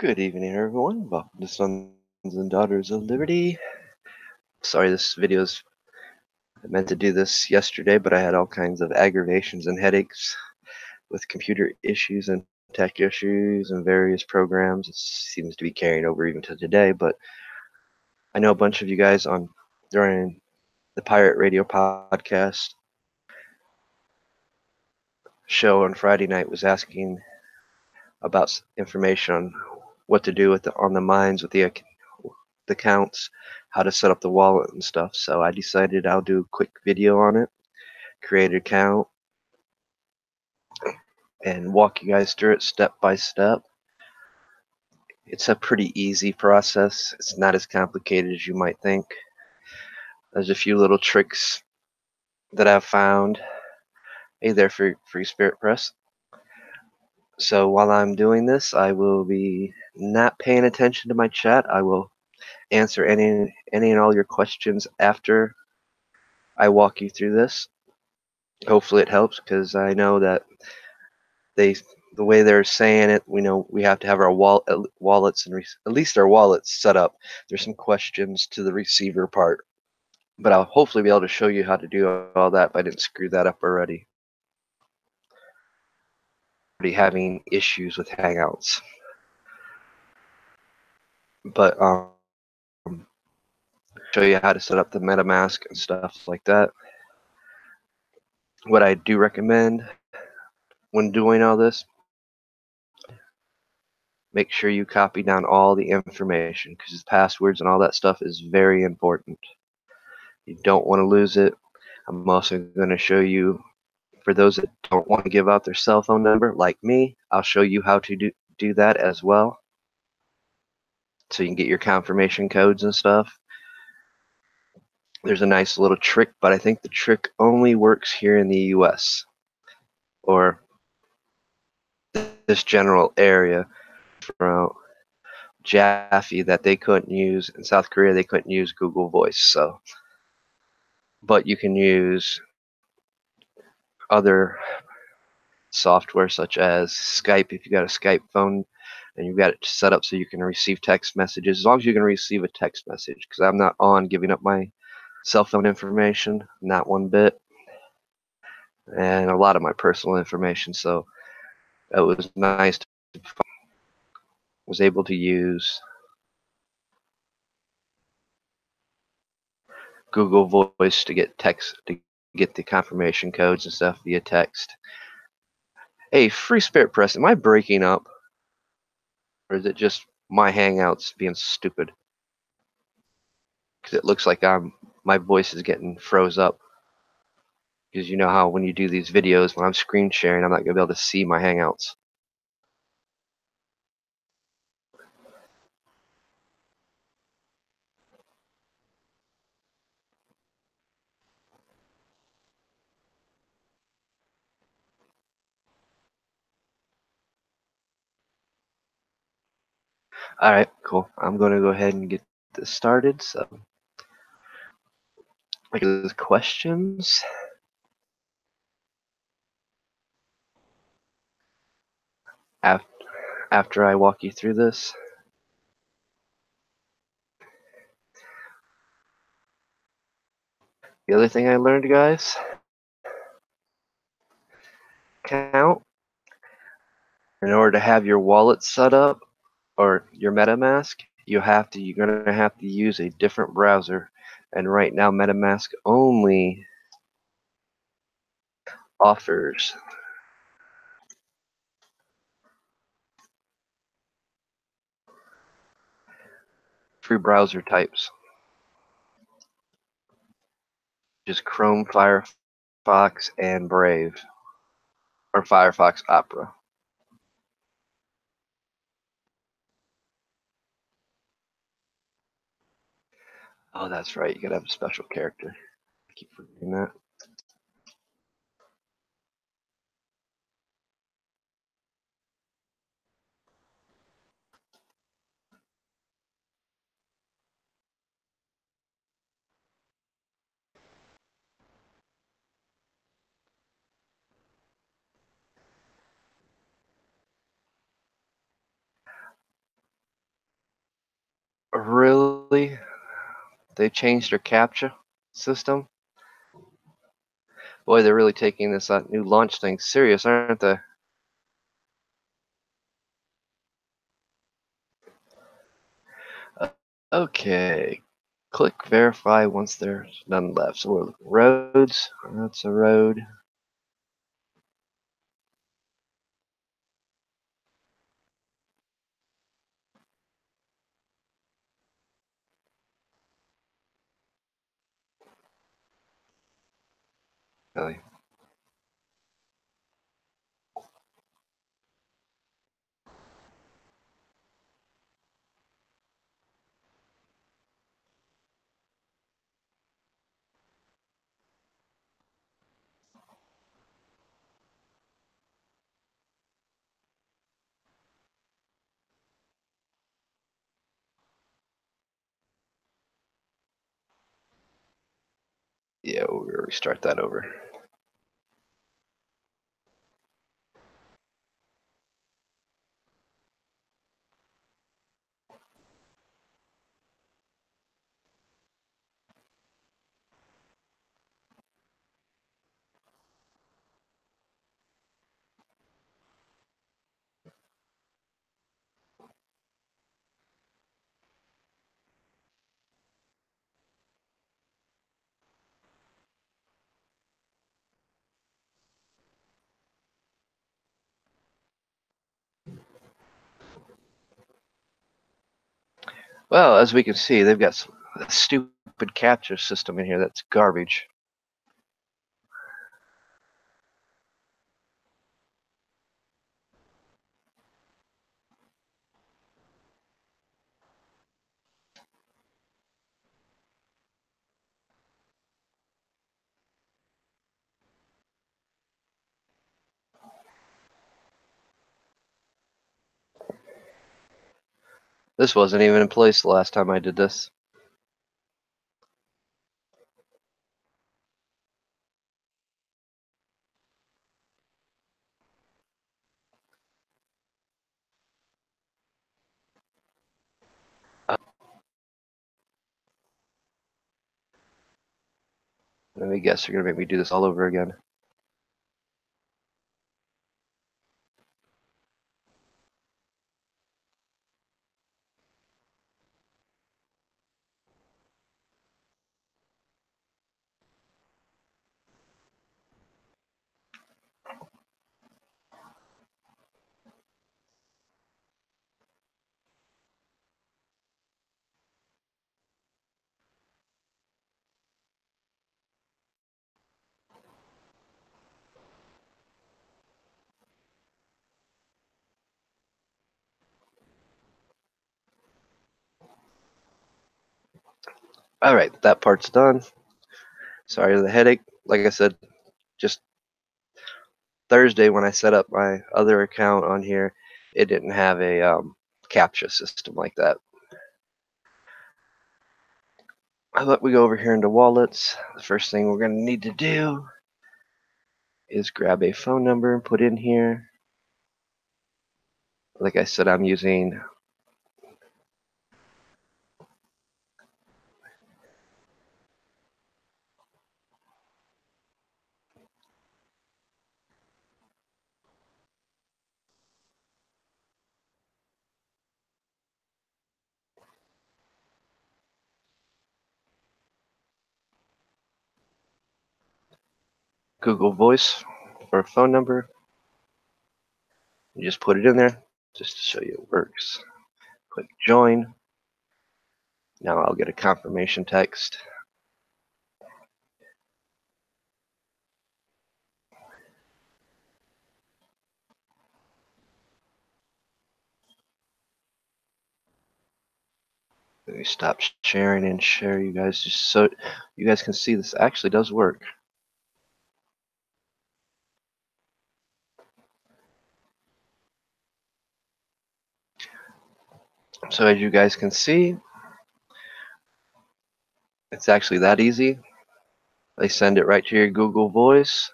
Good evening, everyone. Welcome to Sons and Daughters of Liberty. Sorry, this video is I meant to do this yesterday, but I had all kinds of aggravations and headaches with computer issues and tech issues and various programs. It seems to be carrying over even to today, but I know a bunch of you guys during the Pirate Radio podcast show on Friday night was asking about information on what to do on the mines with the accounts, how to set up the wallet and stuff. So I decided I'll do a quick video on it, create an account, and walk you guys through it step by step. It's a pretty easy process. It's not as complicated as you might think. There's a few little tricks that I've found. Hey there, Free Spirit Press. So while I'm doing this, I will be not paying attention to my chat. I will answer any and all your questions after I walk you through this. Hopefully it helps, because I know that the way they're saying it, we know we have to have our wallets and at least our wallets set up. There's some questions to the receiver part, but I'll hopefully be able to show you how to do all that if I didn't screw that up already. Already having issues with Hangouts, but show you how to set up the MetaMask and stuff like that. What I do recommend when doing all this, make sure you copy down all the information, because passwords and all that stuff is very important. You don't want to lose it. I'm also going to show you, for those that don't want to give out their cell phone number, like me, I'll show you how to do that as well, so you can get your confirmation codes and stuff. There's a nice little trick, but I think the trick only works here in the US, or this general area. From Jaffe, that they couldn't use in South Korea, they couldn't use Google Voice. So, but you can use other software such as Skype. If you got a Skype phone and you've got it set up so you can receive text messages, as long as you can receive a text message, because I'm not on giving up my cell phone information, not one bit, and a lot of my personal information. So it was nice to was able to use Google Voice to get the confirmation codes and stuff via text. Hey, Free Spirit Press, am I breaking up? Or is it just my Hangouts being stupid? Because it looks like my voice is getting froze up. Because you know how when you do these videos, when I'm screen sharing, I'm not going to be able to see my Hangouts. Alright, cool. I'm going to go ahead and get this started. So, like, those questions. After I walk you through this. The other thing I learned, guys, count. In order to have your wallet set up, or your MetaMask, you're gonna have to use a different browser. And right now, MetaMask only offers free browser types, just Chrome, Firefox, and Brave, or Firefox Opera. Oh, that's right. You gotta have a special character. I keep forgetting that. really? They changed their CAPTCHA system? Boy, they're really taking this new launch thing serious, aren't they? Okay. Click verify once there's none left. So we're roads. That's a road. Really. Yeah, we'll restart that over. Well, as we can see, they've got a stupid capture system in here that's garbage. This wasn't even in place the last time I did this. Let me guess, you're gonna make me do this all over again. Alright, that part's done. Sorry for the headache. Like I said, just Thursday when I set up my other account on here, it didn't have a CAPTCHA system like that. How about we go over here into wallets? The first thing we're going to need to do is grab a phone number and put in here. Like I said, I'm using Google Voice for a phone number. You just put it in there just to show you it works. Click join. Now I'll get a confirmation text. Let me stop sharing and share you guys just so you guys can see this actually does work. So as you guys can see, it's actually that easy. They send it right to your Google Voice.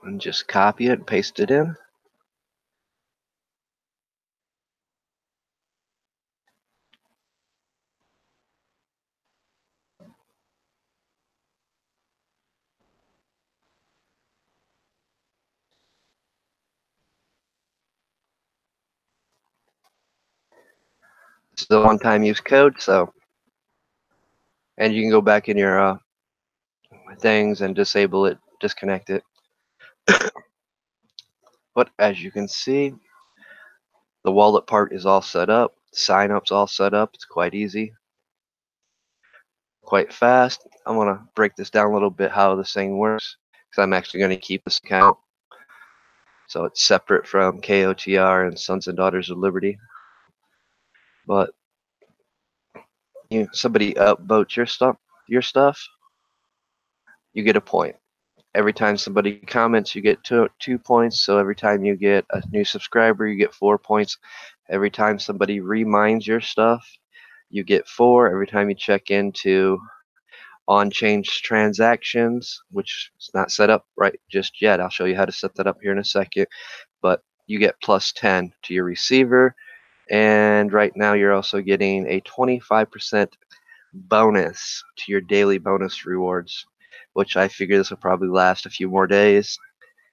and just copy it and paste it in. This is a one-time use code, so, and you can go back in your things and disable it, disconnect it. But as you can see, the wallet part is all set up. Sign up's all set up. It's quite easy, quite fast. I want to break this down a little bit how this thing works, because I'm actually going to keep this account. So it's separate from KOTR and Sons and Daughters of Liberty. But somebody upvotes your stuff, you get a point. Every time somebody comments, you get 2 points. So every time you get a new subscriber, you get 4 points. Every time somebody reminds your stuff, you get 4. Every time you check into on-chain transactions, which is not set up right just yet. I'll show you how to set that up here in a second. But you get plus 10 to your receiver. And right now you're also getting a 25% bonus to your daily bonus rewards, which I figure this will probably last a few more days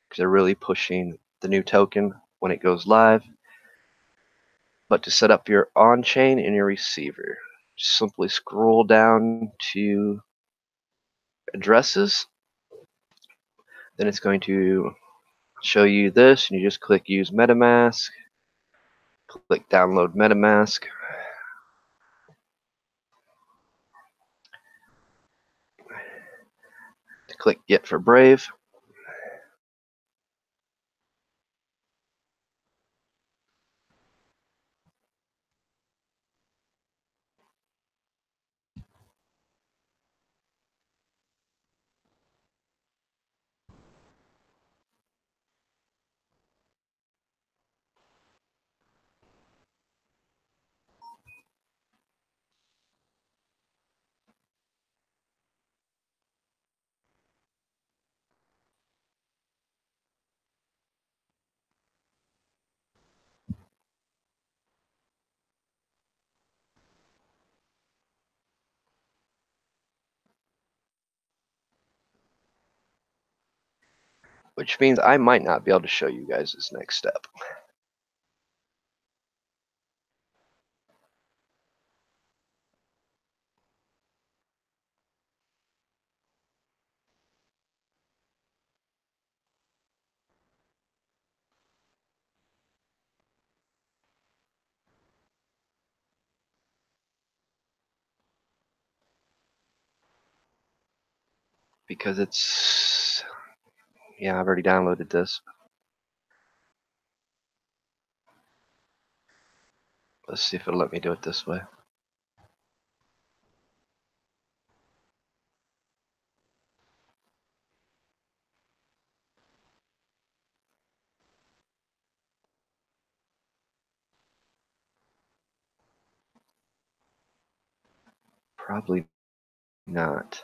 because they're really pushing the new token when it goes live. But to set up your on-chain and your receiver, simply scroll down to addresses. Then it's going to show you this, and you just click use MetaMask, click download MetaMask. Click get for Brave. Which means I might not be able to show you guys this next step. Because it's, yeah, I've already downloaded this. Let's see if it'll let me do it this way. Probably not.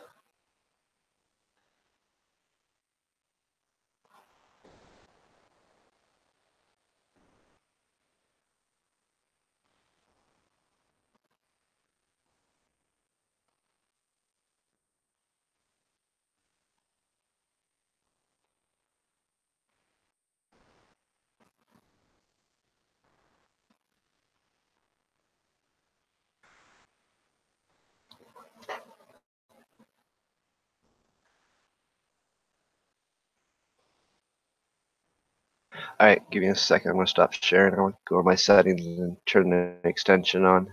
Alright, give me a second. I'm going to stop sharing. I want to go to my settings and turn the extension on.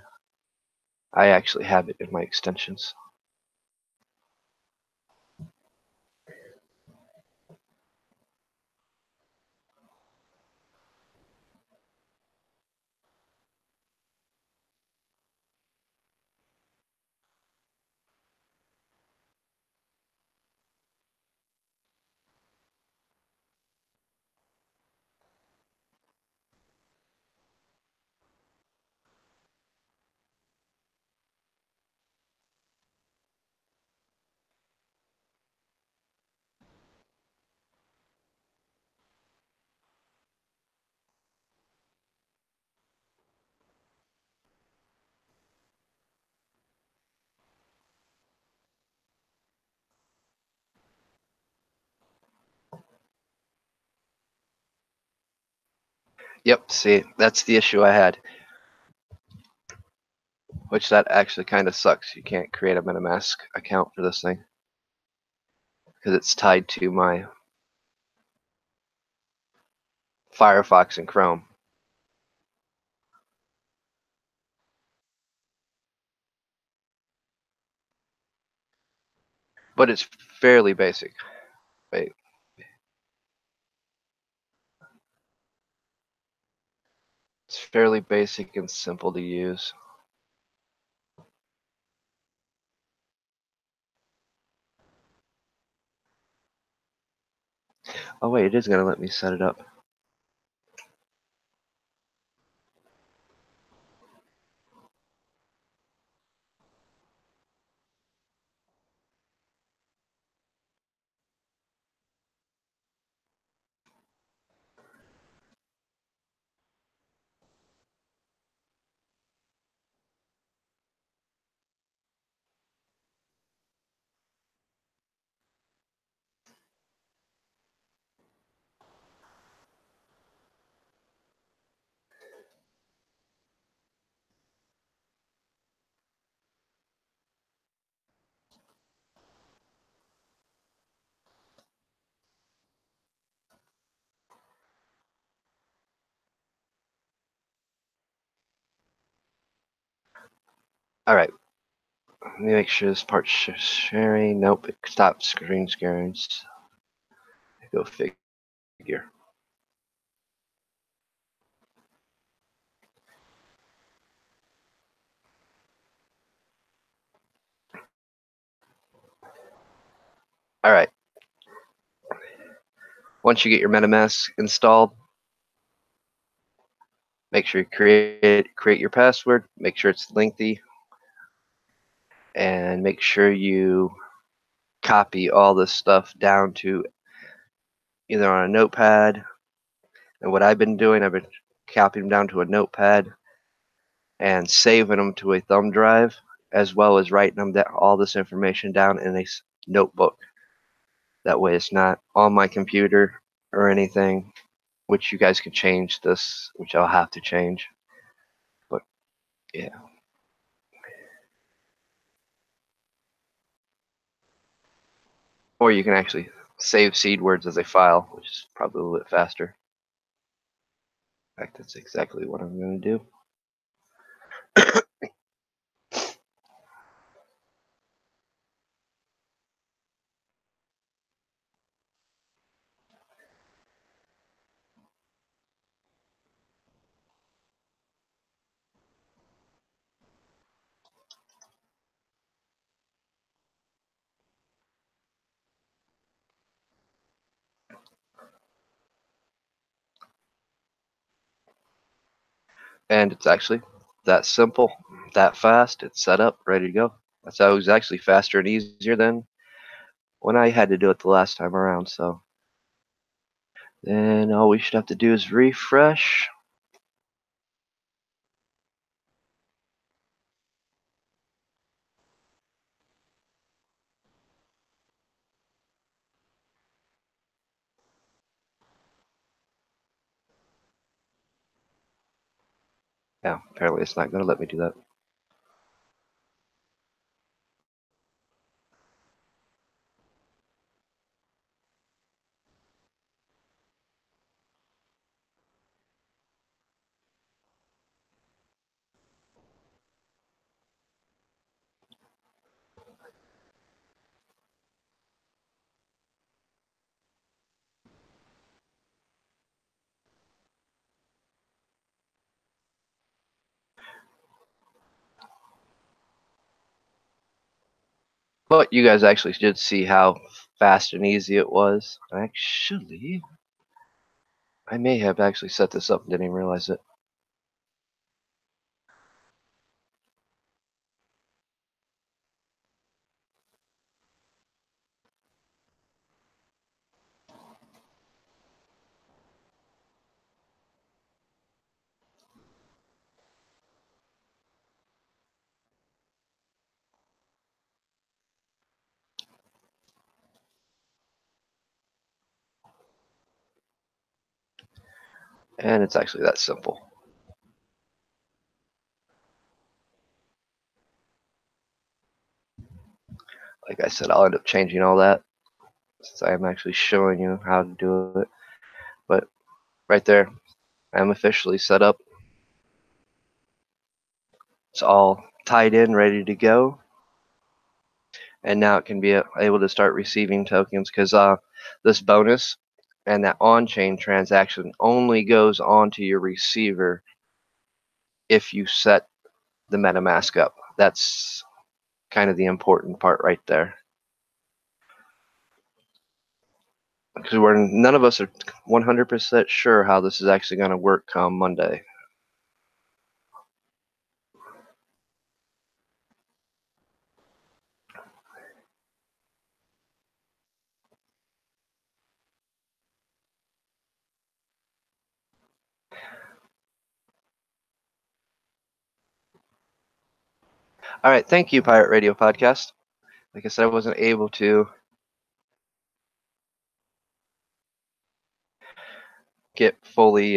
I actually have it in my extensions. Yep, see, that's the issue I had, which that actually kind of sucks. You can't create a MetaMask account for this thing because it's tied to my Firefox and Chrome. But it's fairly basic. Wait, it's fairly basic and simple to use. Oh wait, it is gonna let me set it up. All right, let me make sure this part's sharing. Nope, it stopped screen sharing. Go figure. All right. Once you get your MetaMask installed, make sure you create your password. Make sure it's lengthy, and make sure you copy all this stuff down to either on a notepad. And what I've been doing, I've been copying them down to a notepad and saving them to a thumb drive, as well as writing them all this information down in a notebook. That way, it's not on my computer or anything. Which you guys can change this, which I'll have to change. But yeah. Or you can actually save seed words as a file, which is probably a little bit faster. In fact, that's exactly what I'm going to do. And it's actually that simple, that fast. It's set up, ready to go. That's how it was actually faster and easier than when I had to do it the last time around. So then all we should have to do is refresh. Yeah, apparently it's not going to let me do that. But you guys actually did see how fast and easy it was. Actually, I may have actually set this up and didn't even realize it. And it's actually that simple. Like I said, I'll end up changing all that since I am actually showing you how to do it. But right there, I'm officially set up. It's all tied in, ready to go. And now it can be able to start receiving tokens because this bonus and that on-chain transaction only goes onto your receiver if you set the MetaMask up. That's kind of the important part right there. Because none of us are 100% sure how this is actually going to work come Monday. All right, thank you, Pirate Radio Podcast. Like I said, I wasn't able to get fully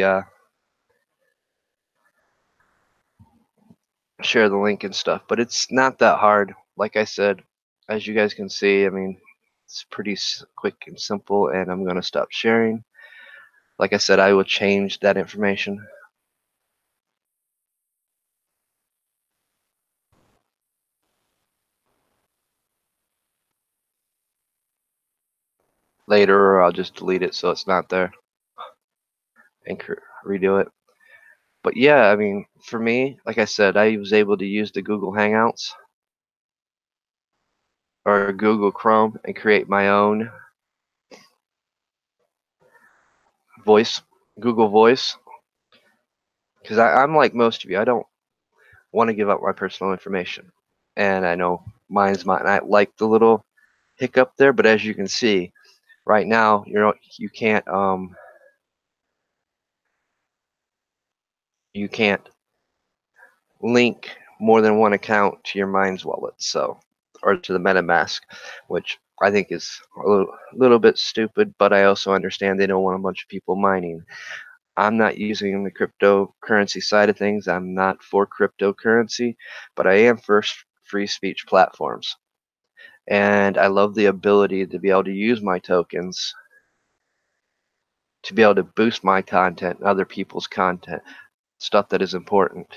share the link and stuff, but it's not that hard. Like I said, as you guys can see, I mean, it's pretty quick and simple, and I'm going to stop sharing. Like I said, I will change that information later, or I'll just delete it so it's not there and redo it. But yeah, I mean, for me, like I said, I was able to use the Google Hangouts or Google Chrome and create my own voice, Google Voice, because I'm like most of you, I don't want to give up my personal information. And I know mine's mine. I like the little hiccup there, but as you can see, right now, you can't link more than one account to your Minds wallet, so or to the MetaMask, which I think is a little bit stupid, but I also understand they don't want a bunch of people mining. I'm not using the cryptocurrency side of things. I'm not for cryptocurrency, but I am for free speech platforms. And I love the ability to be able to use my tokens to be able to boost my content and other people's content, stuff that is important.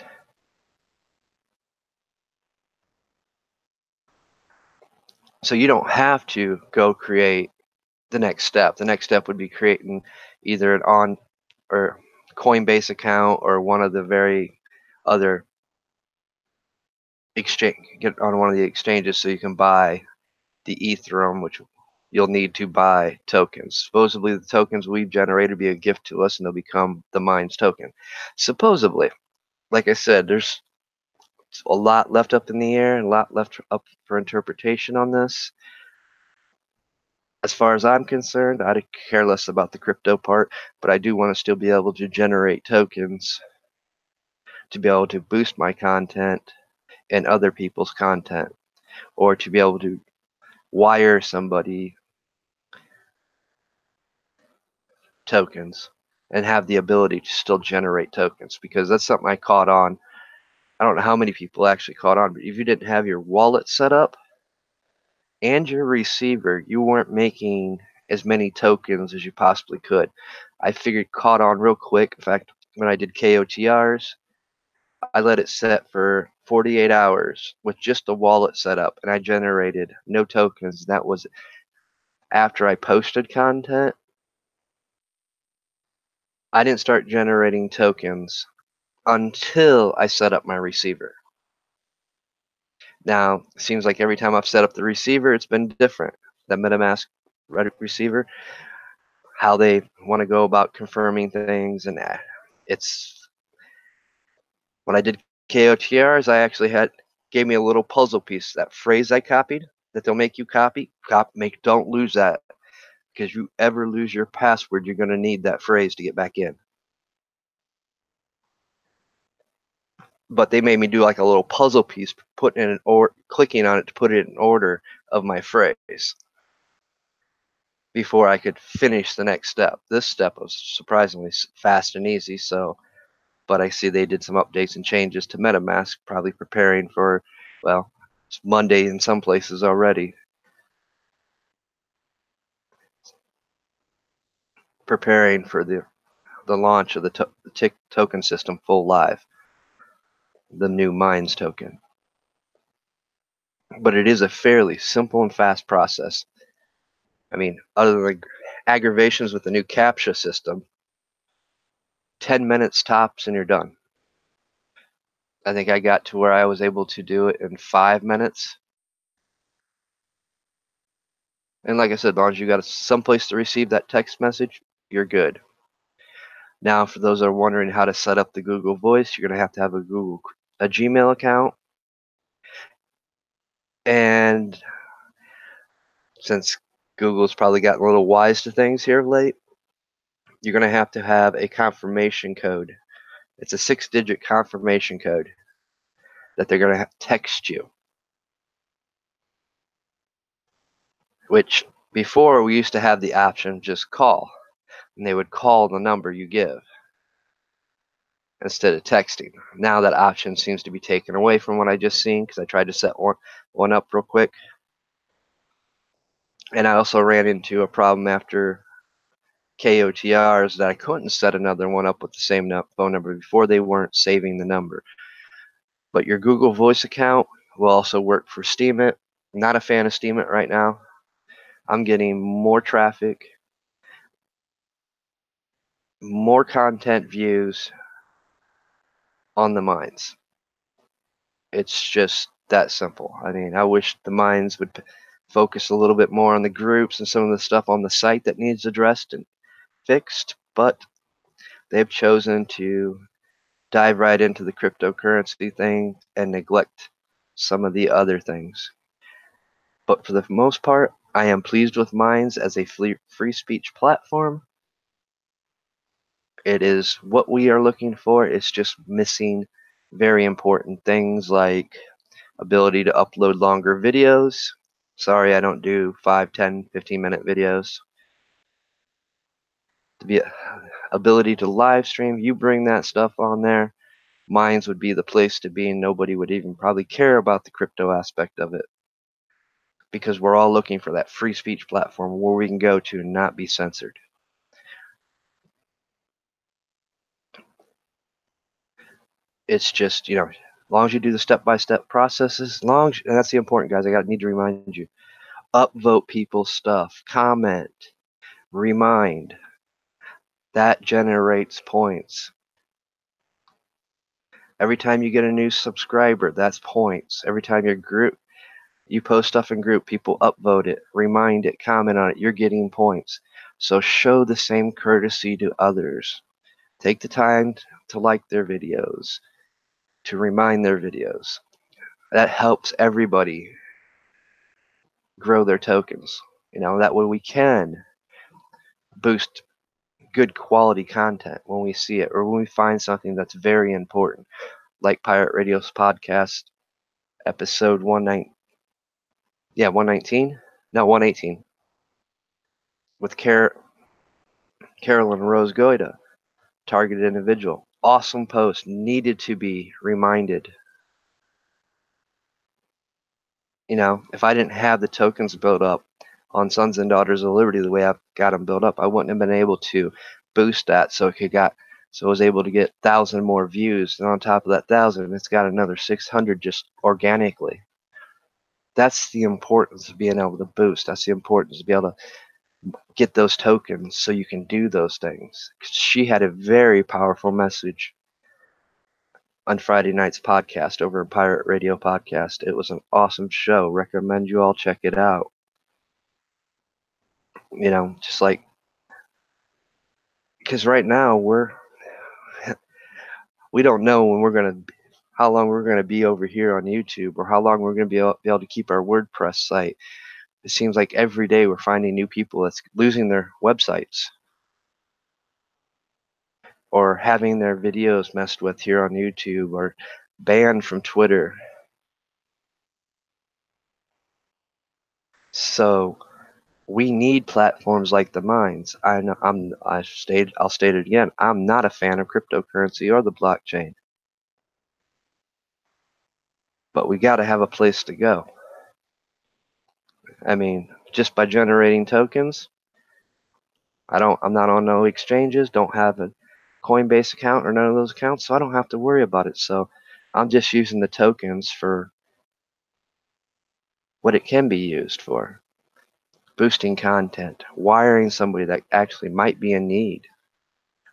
So you don't have to go create the next step. The next step would be creating either an on or Coinbase account or one of the very other exchange, get on one of the exchanges so you can buy the Ethereum, which you'll need to buy tokens. Supposedly the tokens we've generated will be a gift to us and they'll become the mine's token. Supposedly, like I said, there's a lot left up in the air and a lot left up for interpretation on this. As far as I'm concerned, I care less about the crypto part, but I do want to still be able to generate tokens to be able to boost my content and other people's content, or to be able to wire somebody tokens and have the ability to still generate tokens, because that's something I caught on. I don't know how many people actually caught on, but if you didn't have your wallet set up and your receiver, you weren't making as many tokens as you possibly could. I figured caught on real quick. In fact, when I did KOTRs, I let it set for 48 hours with just the wallet set up, and I generated no tokens. That was after I posted content. I didn't start generating tokens until I set up my receiver. Now, it seems like every time I've set up the receiver, it's been different. The MetaMask receiver, how they want to go about confirming things, and it's when I did KOTRs, I actually gave me a little puzzle piece. That phrase I copied that they'll make you copy, don't lose that, because you ever lose your password, you're going to need that phrase to get back in. But they made me do like a little puzzle piece, putting in or clicking on it to put it in order of my phrase. before I could finish the next step. This step was surprisingly fast and easy, so but I see they did some updates and changes to MetaMask, probably preparing for, well, it's Monday in some places already, preparing for the launch of the TIC token system full live, the new Mines token. But it is a fairly simple and fast process. I mean, other than aggravations with the new CAPTCHA system, 10 minutes tops and you're done. I think I got to where I was able to do it in 5 minutes. And like I said, as long as you got someplace to receive that text message, you're good. Now, for those that are wondering how to set up the Google Voice, you're going to have a Gmail account. And since Google's probably gotten a little wise to things here of late, you're going to have a confirmation code. It's a 6-digit confirmation code that they're going to text you. Which before we used to have the option just call, and they would call the number you give instead of texting. Now that option seems to be taken away from what I just seen, because I tried to set one up real quick. And I also ran into a problem after KOTRs that I couldn't set another one up with the same phone number before. They weren't saving the number. But your Google Voice account will also work for Steemit. Not a fan of Steemit right now. I'm getting more traffic, more content views on the Mines. It's just that simple. I mean, I wish the Mines would focus a little bit more on the groups and some of the stuff on the site that needs addressed and fixed, but they've chosen to dive right into the cryptocurrency thing and neglect some of the other things. But for the most part, I am pleased with Mines as a free speech platform. It is what we are looking for. It's just missing very important things like ability to upload longer videos. Sorry, I don't do 5, 10, 15-minute videos. To be ability to live stream, you bring that stuff on there, Mines would be the place to be, and nobody would even probably care about the crypto aspect of it, because we're all looking for that free speech platform where we can go to and not be censored. It's just, as long as you do the step-by-step processes, and that's the important, guys. I need to remind you, upvote people's stuff, comment, remind. That generates points. Every time you get a new subscriber, that's points. Every time you post stuff in group, people upvote it, remind it, comment on it, you're getting points. So show the same courtesy to others. Take the time to like their videos, to remind their videos. That helps everybody grow their tokens. That way we can boost good quality content when we see it, or when we find something that's very important, like Pirate Radio's podcast, episode 119? No, 118, with Carolyn Rose Goida, targeted individual. Awesome post, needed to be reminded. If I didn't have the tokens built up on Sons and Daughters of Liberty the way I've got them built up, I wouldn't have been able to boost that, so I was able to get 1,000 more views, and on top of that 1,000, it's got another 600 just organically. That's the importance of being able to boost. That's the importance of being able to get those tokens so you can do those things. She had a very powerful message on Friday night's podcast over at Pirate Radio Podcast. It was an awesome show. Recommend you all check it out. Just like, because right now we don't know how long we're gonna be over here on YouTube, or how long we're gonna be able to keep our WordPress site. It seems like every day we're finding new people that's losing their websites, or having their videos messed with here on YouTube, or banned from Twitter. So We need platforms like the mines. I'll state it again. I'm not a fan of cryptocurrency or the blockchain, but we got to have a place to go. I mean, just by generating tokens, I'm not on no exchanges, don't have a Coinbase account or none of those accounts, so I don't have to worry about it. So I'm just using the tokens for what it can be used for. Boosting content, wiring somebody that actually might be in need,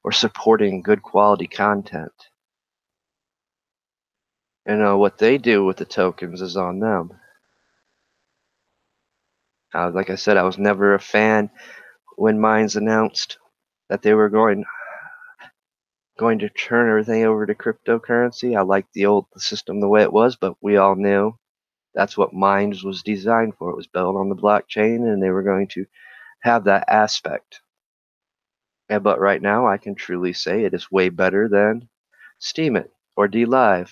or supporting good quality content. What they do with the tokens is on them. Like I said, I was never a fan when Mines announced that they were going to turn everything over to cryptocurrency. I liked the system the way it was, but we all knew that's what Mines was designed for. It was built on the blockchain, and they were going to have that aspect. But right now, I can truly say it is way better than Steam It or DLive.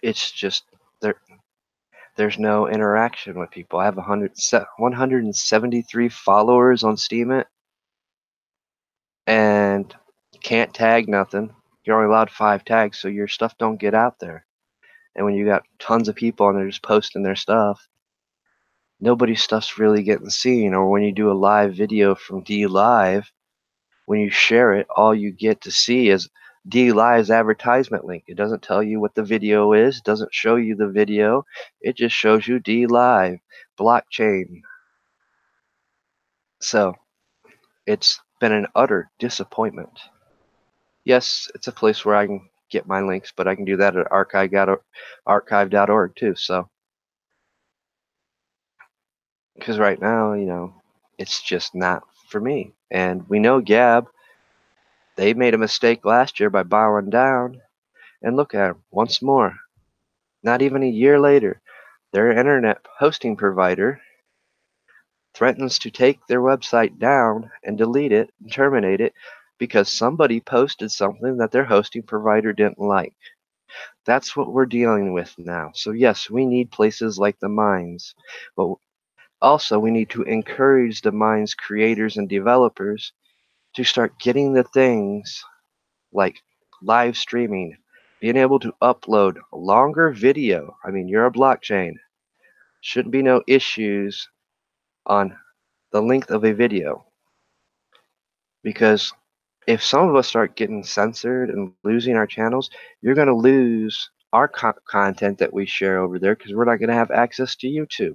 It's just there's no interaction with people. I have 173 followers on Steam It, and can't tag nothing. You're only allowed 5 tags, so your stuff don't get out there. And when you got tons of people and they're just posting their stuff, nobody's stuff's really getting seen. Or when you do a live video from DLive, when you share it, all you get to see is DLive's advertisement link. It doesn't tell you what the video is, it doesn't show you the video, it just shows you DLive, blockchain. So it's been an utter disappointment. Yes, it's a place where I can get my links, but I can do that at archive.org too. So, because right now, it's just not for me. And we know Gab, they made a mistake last year by bowing down. And look at them once more. Not even a year later, their internet hosting provider threatens to take their website down and delete it and terminate it because somebody posted something that their hosting provider didn't like. That's what we're dealing with now. So yes, we need places like the mines, but also we need to encourage the mines creators and developers to start getting the things like live streaming, being able to upload longer video. I mean, you're a blockchain. Shouldn't be no issues on the length of a video, because if some of us start getting censored and losing our channels, you're going to lose our content that we share over there because we're not going to have access to YouTube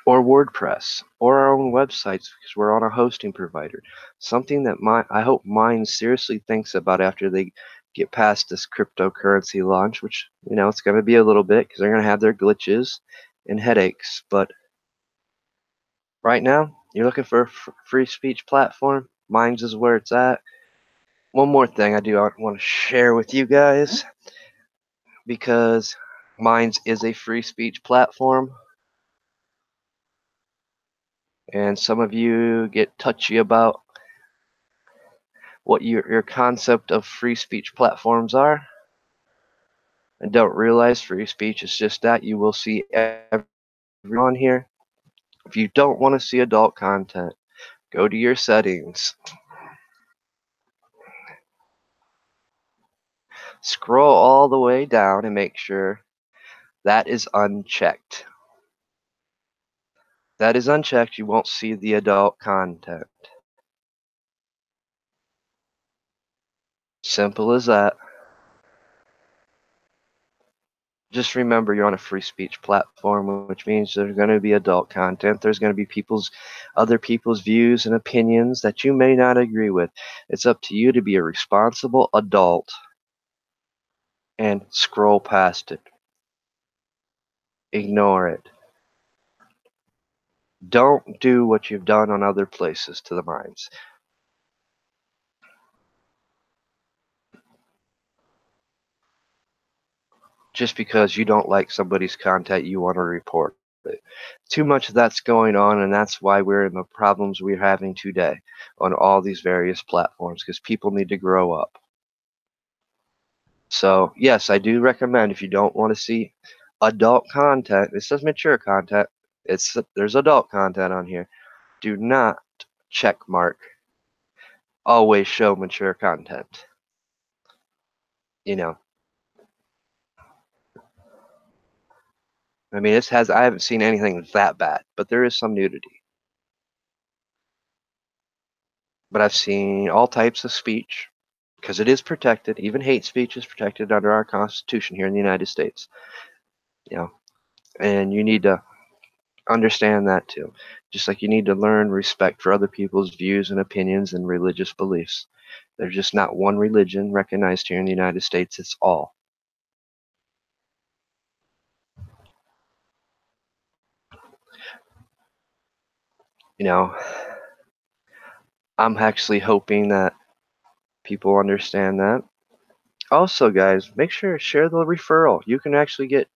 or WordPress or our own websites because we're on a hosting provider. Something that I hope Mine seriously thinks about after they get past this cryptocurrency launch, which it's going to be a little bit because they're going to have their glitches and headaches. But right now, you're looking for a free speech platform. Mines is where it's at. One more thing I want to share with you guys, because Mines is a free speech platform, and some of you get touchy about what your concept of free speech platforms are, and don't realize free speech is just that. You will see everyone here. If you don't want to see adult content, go to your settings. Scroll all the way down and make sure that is unchecked. That is unchecked, you won't see the adult content. Simple as that. Just remember you're on a free speech platform, which means there's going to be adult content. There's going to be other people's views and opinions that you may not agree with. It's up to you to be a responsible adult and scroll past it. Ignore it. Don't do what you've done on other places to the mines. Just because you don't like somebody's content, you want to report it. Too much of that's going on, and that's why we're in the problems we're having today on all these various platforms, because people need to grow up. So yes, I do recommend, if you don't want to see adult content, it says mature content. There's adult content on here. Do not check mark. Always show mature content. You know, I mean, I haven't seen anything that bad, but there is some nudity. But I've seen all types of speech, because it is protected. Even hate speech is protected under our Constitution here in the United States. You know, and you need to understand that too. Just like you need to learn respect for other people's views and opinions and religious beliefs. There's just not one religion recognized here in the United States. It's all. You know, I'm actually hoping that people understand that. Also, guys, make sure to share the referral. You can actually get,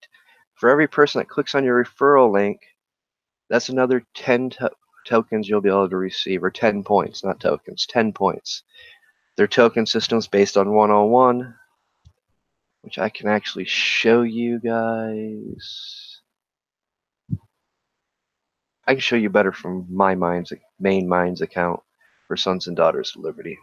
for every person that clicks on your referral link, that's another 10 tokens you'll be able to receive, or 10 points, not tokens, 10 points. Their token system's based on 101, which I can actually show you guys. I can show you better from my main Minds account for Sons and Daughters of Liberty.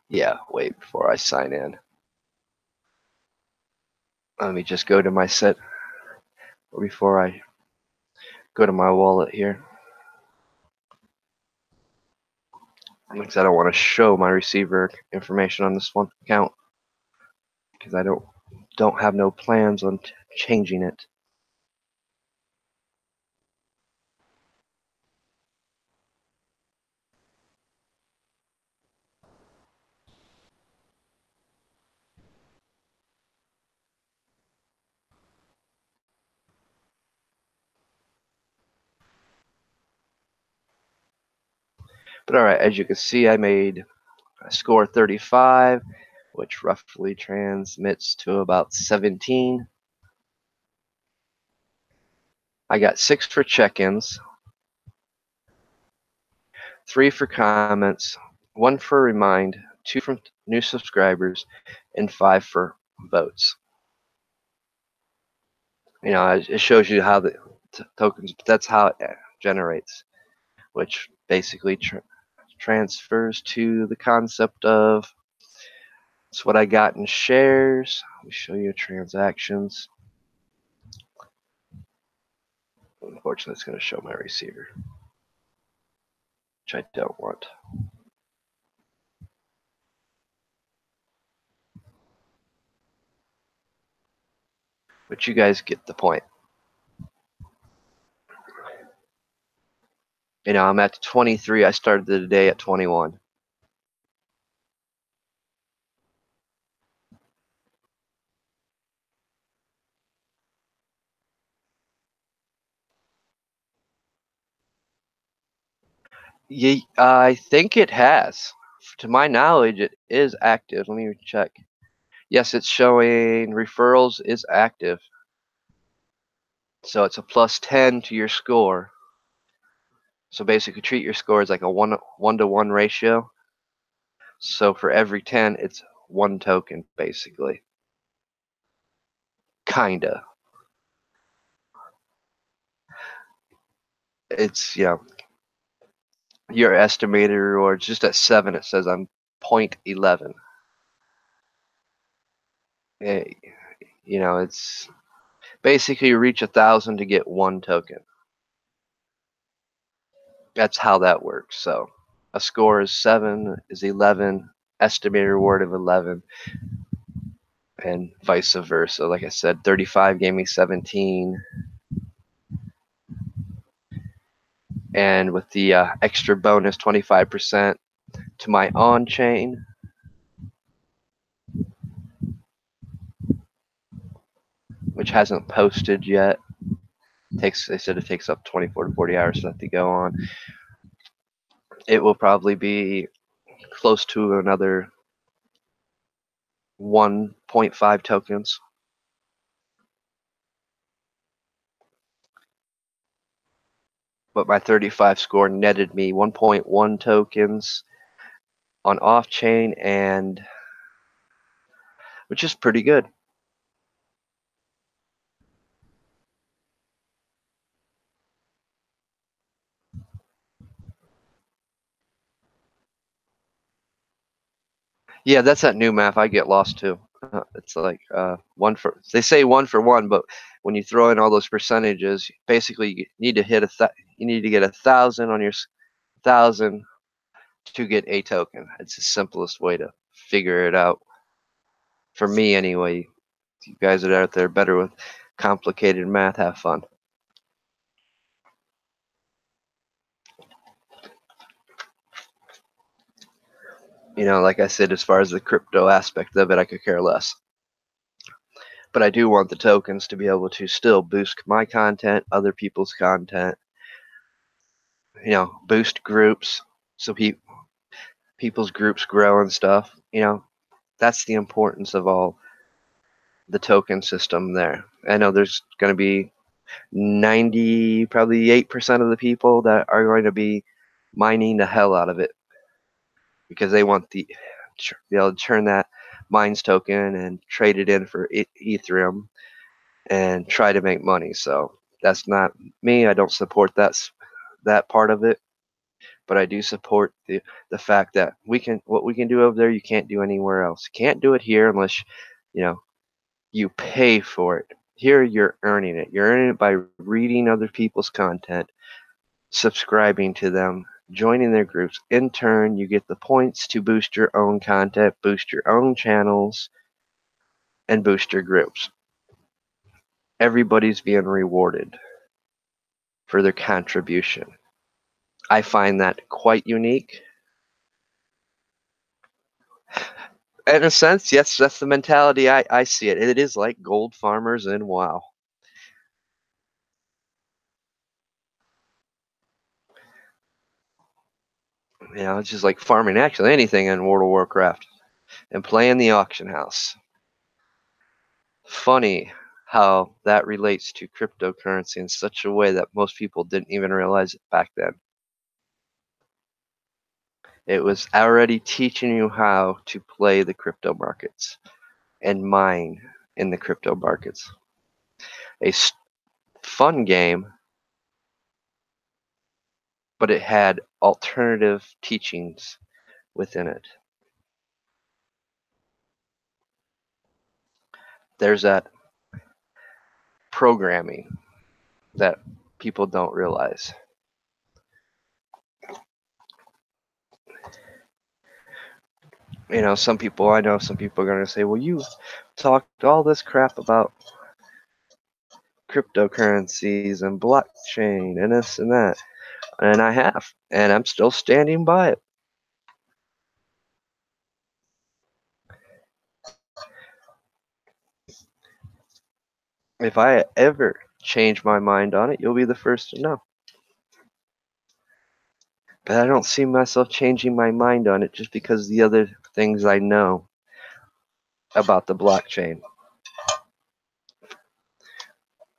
Yeah, wait before I sign in. Let me just go to my set before I go to my wallet here. Because I don't want to show my receiver information on this one account, because I don't have no plans on changing it. But alright, as you can see, I made a score 35, which roughly transmits to about 17. I got 6 for check-ins, 3 for comments, 1 for remind, 2 from new subscribers, and 5 for votes. You know, it shows you how the tokens, that's how it generates, which basically transfers to the concept of, it's what I got in shares. Let me show you transactions. Unfortunately, it's going to show my receiver, which I don't want. But you guys get the point. You know, I'm at 23. I started the day at 21. Yeah, I think it has. To my knowledge, it is active. Let me check. Yes, it's showing referrals is active. So it's a plus 10 to your score. So basically, treat your score as like a 1-to-1 ratio. So for every 10, it's 1 token, basically. Kinda. It's, you know, your estimated rewards, just at 7, it says I'm 0.11. You know, it's basically you reach 1,000 to get 1 token. That's how that works. So a score is 7 is 11, estimated reward of 11, and vice versa. Like I said, 35 gave me 17, and with the extra bonus 25% to my on-chain, which hasn't posted yet. They said it takes up 24 to 40 hours for that to go on. It will probably be close to another 1.5 tokens. but my 35 score netted me 1.1 tokens on off-chain, and which is pretty good. Yeah, that's that new math. I get lost too. It's like they say 1 for 1, but when you throw in all those percentages, basically you need to hit you need to get 1,000 on your 1,000 to get a token. It's the simplest way to figure it out for me anyway. You guys that are out there better with complicated math, have fun. Like I said, as far as the crypto aspect of it, I could care less. But I do want the tokens to be able to still boost my content, other people's content, boost groups so people's groups grow and stuff. That's the importance of all the token system there. I know there's going to be 90, probably 8% of the people that are going to be mining the hell out of it because they want be able to turn that mines token and trade it in for Ethereum and try to make money. So that's not me. I don't support that part of it, but I do support the fact that what we can do over there, you can't do anywhere else. You can't do it here unless you pay for it. Here you're earning it. You're earning it by reading other people's content, subscribing to them, joining their groups. In turn, you get the points to boost your own content, boost your own channels, and boost your groups. Everybody's being rewarded for their contribution. I find that quite unique. In a sense, yes, that's the mentality I see it. It is like gold farmers in WoW. It's just like farming actually anything in World of Warcraft and playing the auction house. Funny how that relates to cryptocurrency in such a way that most people didn't even realize it back then. It was already teaching you how to play the crypto markets and mine in the crypto markets. A fun game, but it had alternative teachings within it. There's that programming that people don't realize. I know some people are going to say, well, you talked all this crap about cryptocurrencies and blockchain and this and that. And I have. And I'm still standing by it. If I ever change my mind on it, you'll be the first to know. But I don't see myself changing my mind on it just because of the other things I know about the blockchain.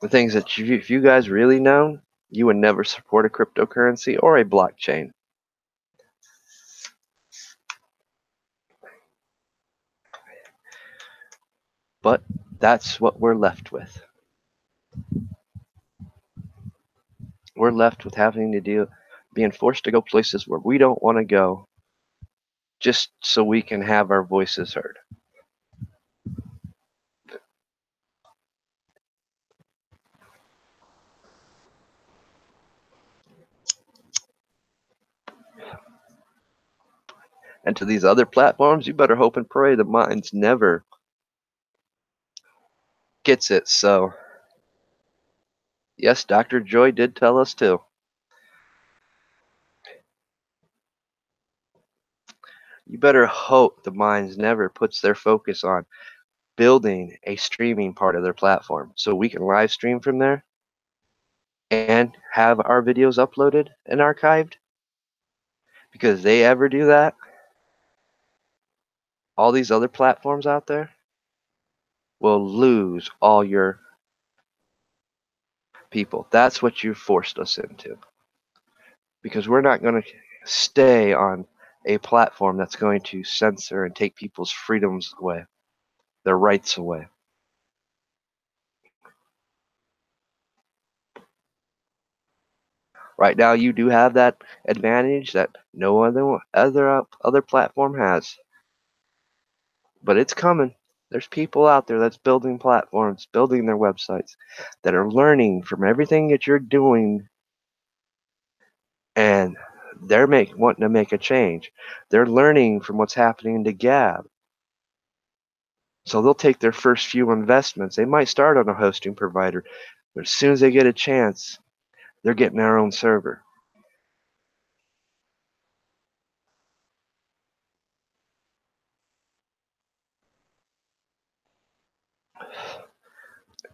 The things that if you guys really know, you would never support a cryptocurrency or a blockchain. But that's what we're left with. We're left with having to being forced to go places where we don't want to go just so we can have our voices heard. And to these other platforms, you better hope and pray the minds never gets it. So, yes, Dr. Joy did tell us too. You better hope the minds never puts their focus on building a streaming part of their platform so we can live stream from there and have our videos uploaded and archived. Because if they ever do that, all these other platforms out there will lose all your people. That's what you forced us into. because we're not going to stay on a platform that's going to censor and take people's freedoms away, their rights away. Right now, you do have that advantage that no other platform has, but it's coming. There's people out there that's building platforms, building their websites, that are learning from everything that you're doing, and they're wanting to make a change. They're learning from what's happening to Gab. So they'll take their first few investments. They might start on a hosting provider, but as soon as they get a chance, they're getting their own server.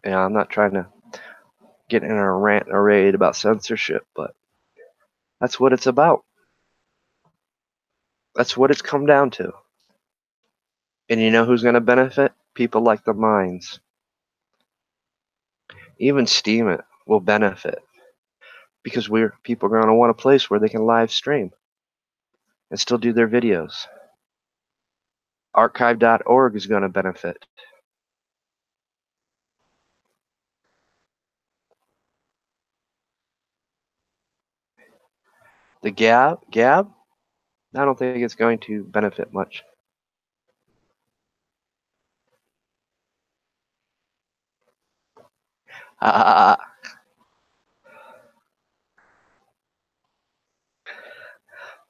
And I'm not trying to get in a rant or raid about censorship, but that's what it's about. That's what it's come down to. And you know who's going to benefit? People like the mines. Even Steam it will benefit because people are going to want a place where they can live stream and still do their videos. Archive.org is going to benefit. The Gab, I don't think it's going to benefit much.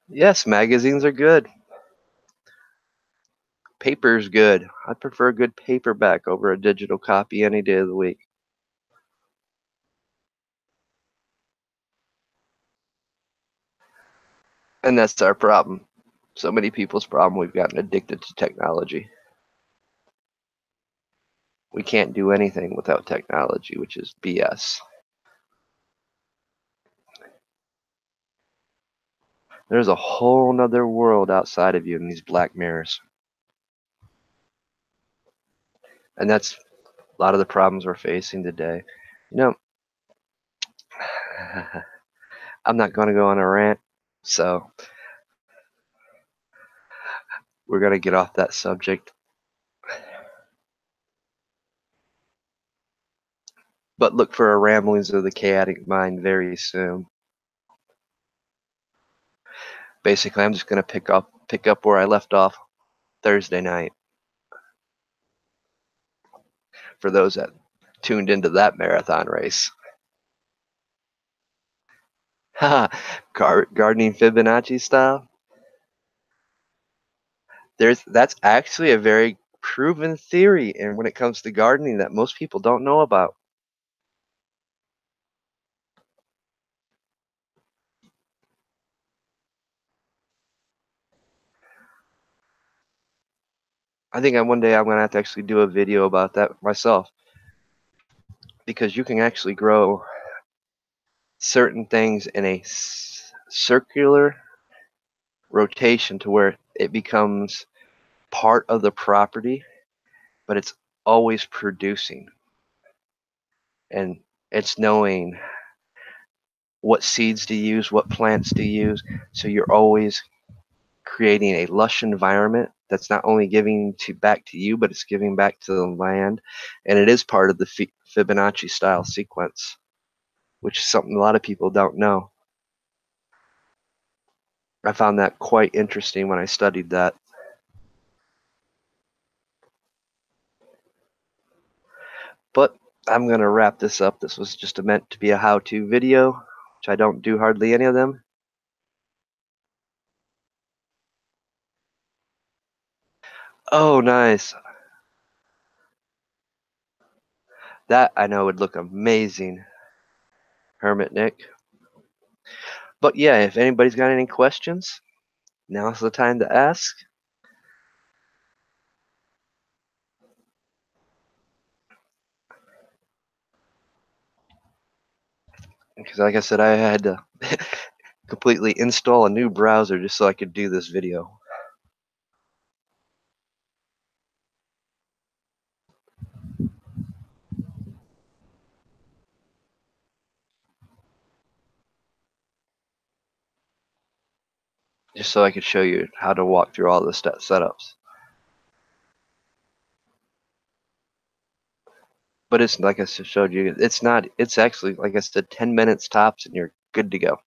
Yes, magazines are good. Paper's good. I prefer a good paperback over a digital copy any day of the week. And that's our problem. So many people's problem, we've gotten addicted to technology. We can't do anything without technology, which is BS. There's a whole nother world outside of you in these black mirrors. And that's a lot of the problems we're facing today. You know, I'm not going to go on a rant, so we're going to get off that subject. But look for a Ramblings of the Chaotic Mind very soon. Basically, I'm just going to pick up where I left off Thursday night. For those that tuned into that marathon race. Gardening Fibonacci style. That's actually a very proven theory, and when it comes to gardening, that most people don't know about. I think one day I'm going to have to actually do a video about that myself, because you can actually grow certain things in a circular rotation to where it becomes part of the property, but it's always producing. And it's knowing what seeds to use, what plants to use, so you're always creating a lush environment that's not only giving back to you, but it's giving back to the land. And it is part of the Fibonacci style sequence, which is something a lot of people don't know. I found that quite interesting when I studied that. But I'm going to wrap this up. This was just meant to be a how-to video, which I don't do hardly any of them. Oh, nice. That I know would look amazing, Hermit Nick. But yeah, if anybody's got any questions, now's the time to ask. Because like I said, I had to completely install a new browser just so I could do this video. just so I could show you how to walk through all the setups. But it's like I showed you, it's not, it's actually, like I said, 10 minutes tops and you're good to go.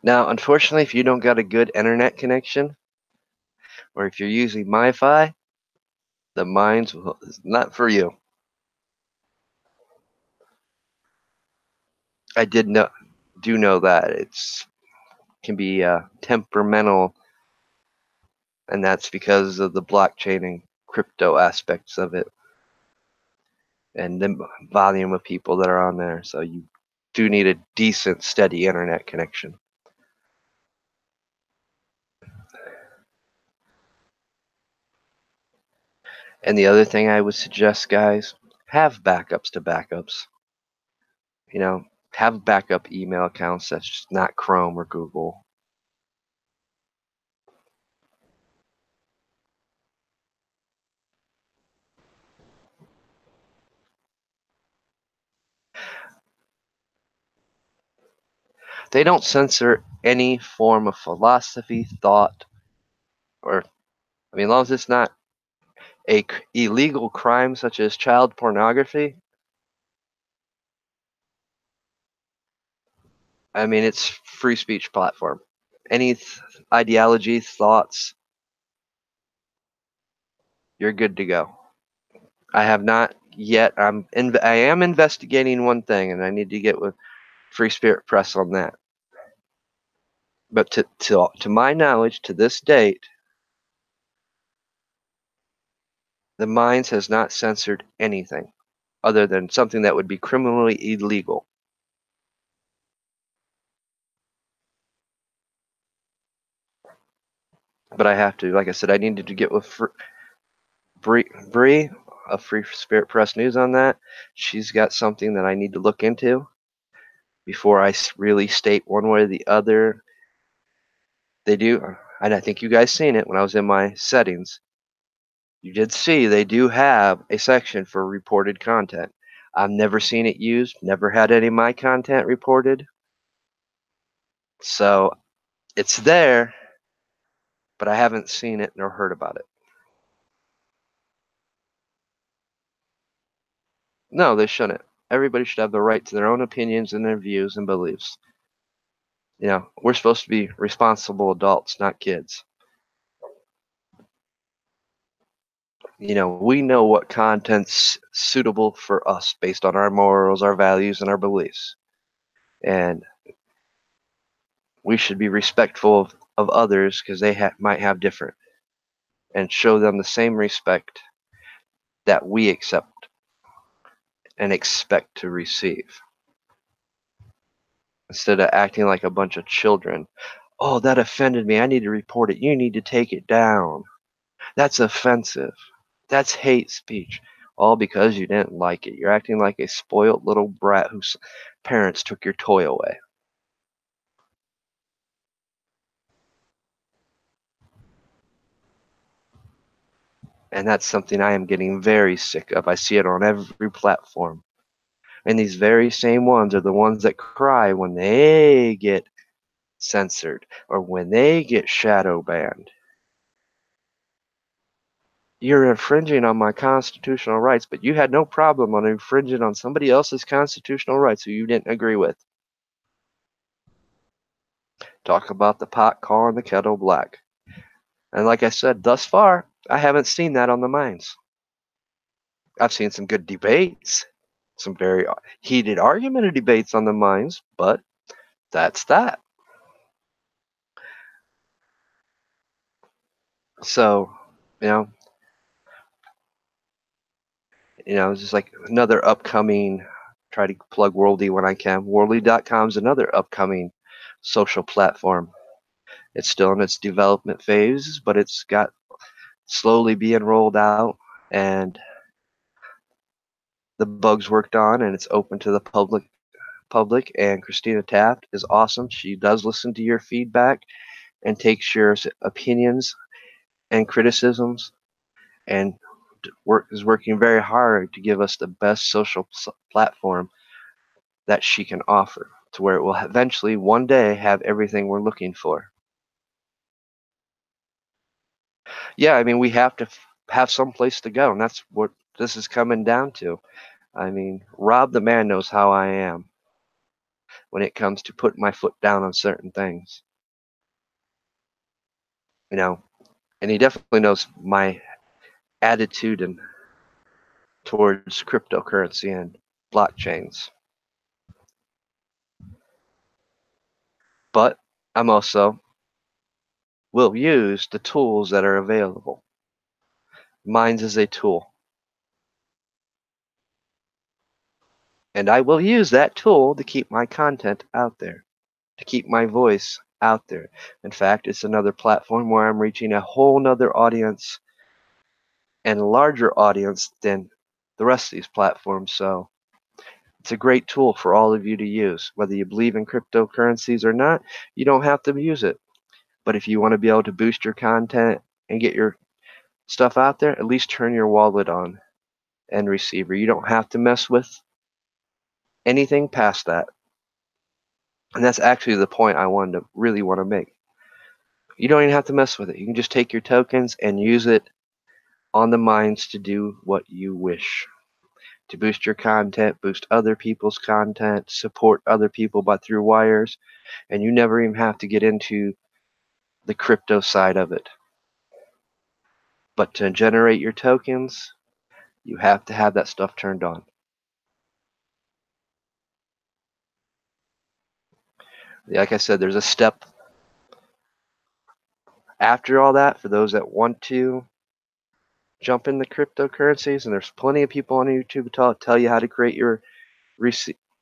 Now, unfortunately, if you don't got a good internet connection, or if you're using MiFi, the Mines is not for you. I do know that it's can be temperamental, and that's because of the blockchain and crypto aspects of it, and the volume of people that are on there. So you do need a decent, steady internet connection. And the other thing I would suggest, guys, have backups to backups. You know, have backup email accounts that's just not Chrome or Google. They don't censor any form of philosophy, thought, or, I mean, as long as it's not a illegal crime such as child pornography, I mean, it's free speech platform. Any ideology, thoughts, you're good to go. I have not yet. I am investigating one thing, and I need to get with Free Spirit Press on that. But to my knowledge, to this date, the Mines has not censored anything other than something that would be criminally illegal. But I have to, like I said, I needed to get with Bree of Free Spirit Press News on that. She's got something that I need to look into before I really state one way or the other. They do, and I think you guys seen it when I was in my settings. You did see they do have a section for reported content. I've never seen it used, never had any of my content reported. So it's there, but I haven't seen it nor heard about it. No, they shouldn't. Everybody should have the right to their own opinions and their views and beliefs. You know, we're supposed to be responsible adults, not kids. You know, we know what content's suitable for us based on our morals, our values, and our beliefs. And we should be respectful of others because they might have different, and show them the same respect that we accept and expect to receive, instead of acting like a bunch of children. Oh, that offended me. I need to report it. You need to take it down. That's offensive. That's hate speech. All because you didn't like it. You're acting like a spoiled little brat whose parents took your toy away. And that's something I am getting very sick of. I see it on every platform. And these very same ones are the ones that cry when they get censored or when they get shadow banned. You're infringing on my constitutional rights, but you had no problem on infringing on somebody else's constitutional rights who you didn't agree with. Talk about the pot calling the kettle black. And like I said, thus far, I haven't seen that on the Mines. I've seen some good debates, some very heated argumentative debates on the Mines, but that's that. So, you know, it's just like another upcoming, try to plug Worldy when I can. Worldy.com is another upcoming social platform. It's still in its development phase, but it's got slowly being rolled out, and the bugs worked on, and it's open to the public. And Christina Taft is awesome. She does listen to your feedback and takes your opinions and criticisms, and is working very hard to give us the best social platform that she can offer. to where it will eventually one day have everything we're looking for. Yeah, I mean, we have to have some place to go, and that's what this is coming down to. I mean, Rob the man knows how I am when it comes to putting my foot down on certain things, you know, and he definitely knows my attitude and towards cryptocurrency and blockchains. But I'm also will use the tools that are available. Mines is a tool, and I will use that tool to keep my content out there, to keep my voice out there. In fact, it's another platform where I'm reaching a whole nother audience and larger audience than the rest of these platforms. So it's a great tool for all of you to use. Whether you believe in cryptocurrencies or not, you don't have to use it. But if you want to be able to boost your content and get your stuff out there, at least turn your wallet on and receiver. You don't have to mess with anything past that. And that's actually the point I wanted to really want to make. You don't even have to mess with it. You can just take your tokens and use it on the mines to do what you wish. To boost your content, boost other people's content, support other people but through wires, and you never even have to get into the crypto side of it. But to generate your tokens, you have to have that stuff turned on. Like I said, there's a step after all that for those that want to jump into cryptocurrencies, and there's plenty of people on YouTube tell you how to create your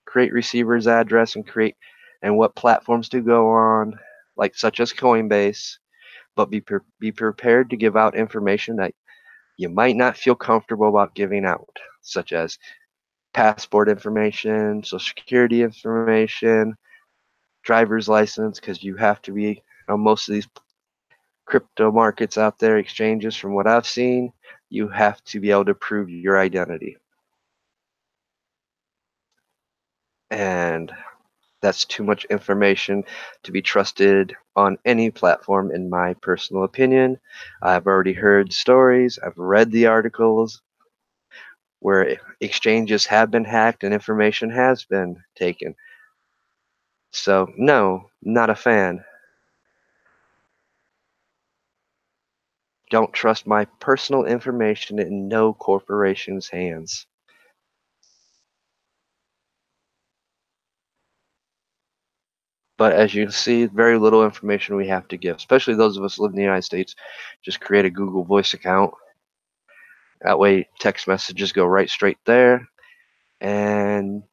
create receiver's address and create and what platforms to go on, like such as Coinbase. But be prepared to give out information that you might not feel comfortable about giving out, such as passport information, social security information, driver's license, because you have to be, most of these crypto markets out there, exchanges, from what I've seen, you have to be able to prove your identity. And that's too much information to be trusted on any platform, in my personal opinion. I've already heard stories, I've read the articles where exchanges have been hacked and information has been taken. So, no, not a fan. Don't trust my personal information in no corporation's hands. But as you see, very little information we have to give, especially those of us who live in the United States. Just create a Google Voice account. That way, text messages go right straight there. And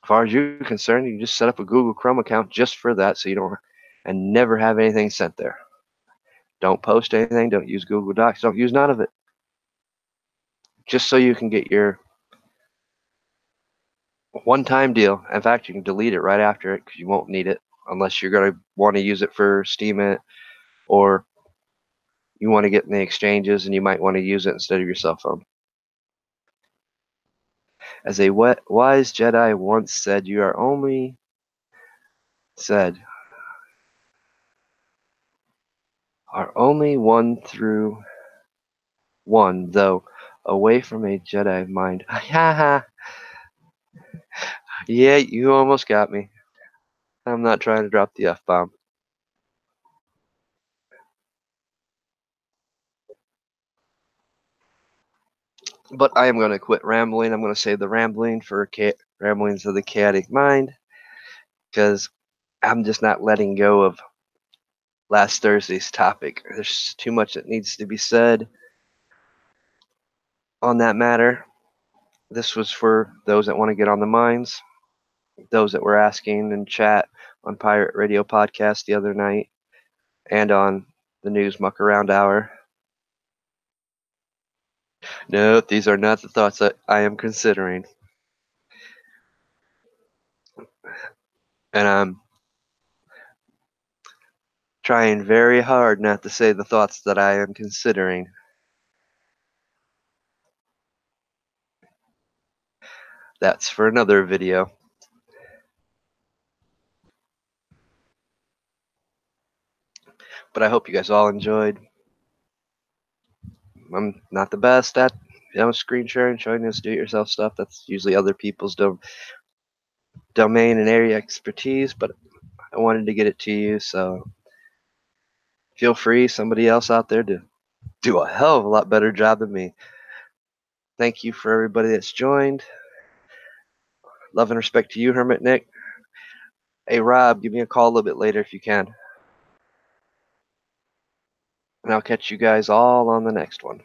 as far as you're concerned, you can just set up a Google Chrome account just for that, so you don't and never have anything sent there. Don't post anything. Don't use Google Docs. Don't use none of it. Just so you can get your one-time deal. In fact, you can delete it right after it because you won't need it unless you're going to want to use it for Steam it, or you want to get in the exchanges and you might want to use it instead of your cell phone. As a wise Jedi once said, you are only one through one, though away from a Jedi mind. Haha. Yeah, you almost got me. I'm not trying to drop the F-bomb. But I am going to quit rambling. I'm going to save the rambling for ramblings of the chaotic mind, because I'm just not letting go of last Thursday's topic. There's too much that needs to be said on that matter. This was for those that want to get on the mines, those that were asking in chat on Pirate Radio Podcast the other night and on the News Muck Around Hour. No, these are not the thoughts that I am considering. And I'm trying very hard not to say the thoughts that I am considering. That's for another video. But I hope you guys all enjoyed. I'm not the best at screen sharing, showing this do-it-yourself stuff. That's usually other people's domain and area expertise, but I wanted to get it to you, so feel free, somebody else out there, to do a hell of a lot better job than me. Thank you for everybody that's joined. Love and respect to you, Hermit Nick. Hey, Rob, give me a call a little bit later if you can. And I'll catch you guys all on the next one.